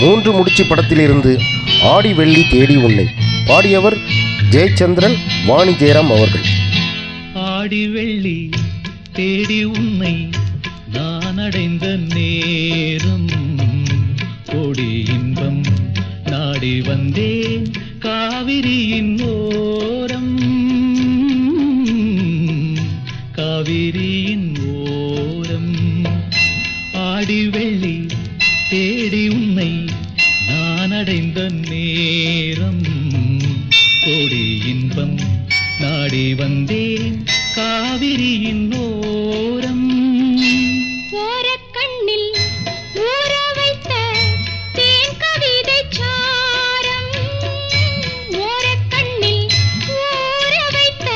மூன்று முடிச்சு படத்திலிருந்து ஆடி வெள்ளி தேடி உன்னை பாடியவர் ஜெயச்சந்திரன், வாணி ஜெயராம் அவர்கள். ஆடி வெள்ளி தேடி உன்னை நான் அடைந்த நேரம், கோடி இன்பம் நாடி வந்தேன் காவிரியின் ஓரம், காவிரியின் ஓரம். ஆடி வெள்ளி தேடி உன்னை நான் அடைந்த நேரம், கோடி இன்பம் நாடி வந்தேன் காவிரியின் ஓரம். ஓரக்கண்ணில் ஊற வைத்த தேன் கவிதை சாரம், ஓரக்கண்ணில் ஊற வைத்த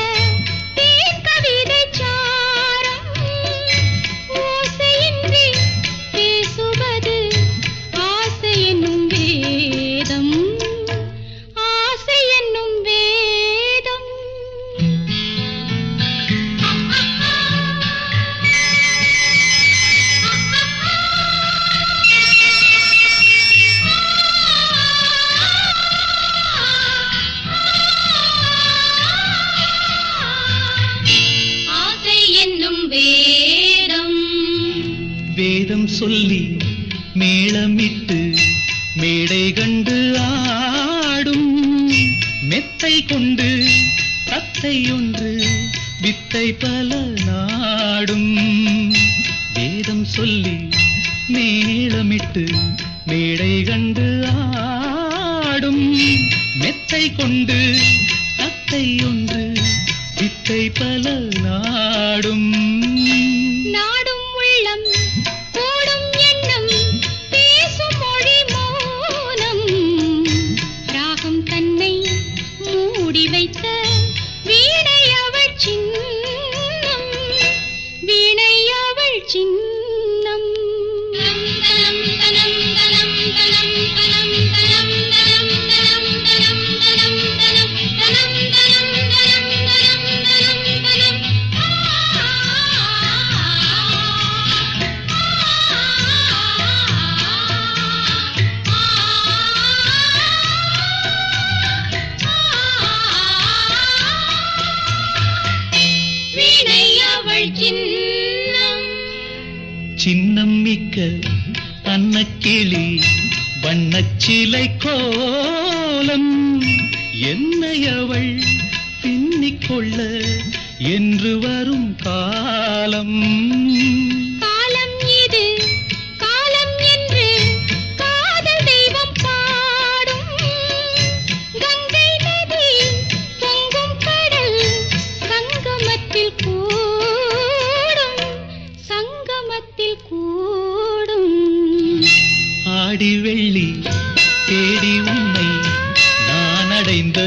தேன் கவிதை சாரம். ஓசையின்றி பேசுவது ஆசை என்னும் வேதம், ஆசை என்னும் வேதம். ஆசை என்னும் வேதம். வேதம் சொல்லி மேளமிட்டு மேடை கண்டு ஆடும், மெத்தை கொண்டு தத்தை ஒன்று வித்தை பல நாடும். வேதம் சொல்லி மேளமிட்டு மேடை கண்டு ஆடும், மெத்தை கொண்டு தத்தை ஒன்று வித்தை பல நாடும். நாடும் உள்ளம் கூடும் எண்ணம் பேசும் மொழி மௌனம், ராகம் தன்னை மூடி வைத்த வீணை அவள் சின்னம், வீணை அவள் சின்னம். தனம் தனம் தனம் தனம் தனம் தனம் தனம் தனம் தனம் தனம் தனம் தனம் தனம் தனம் தனம் தனம் தனம். வீணை அவள் சின்னம். சின்னம் மிக்க அன்னக்கிளி வண்ணச்சிலை கோலம், என்னை அவள் பின்னிக்கொள்ள என்று வரும் காலம். காலம் இது காலம் என்று காதல் தெய்வம் பாடும், கங்கை நதி பொங்கும் கடல் சங்கமத்தில் கூடும், சங்கமத்தில் கூடும். ஆடி வெள்ளி தேடி உன்னை நான் அடைந்த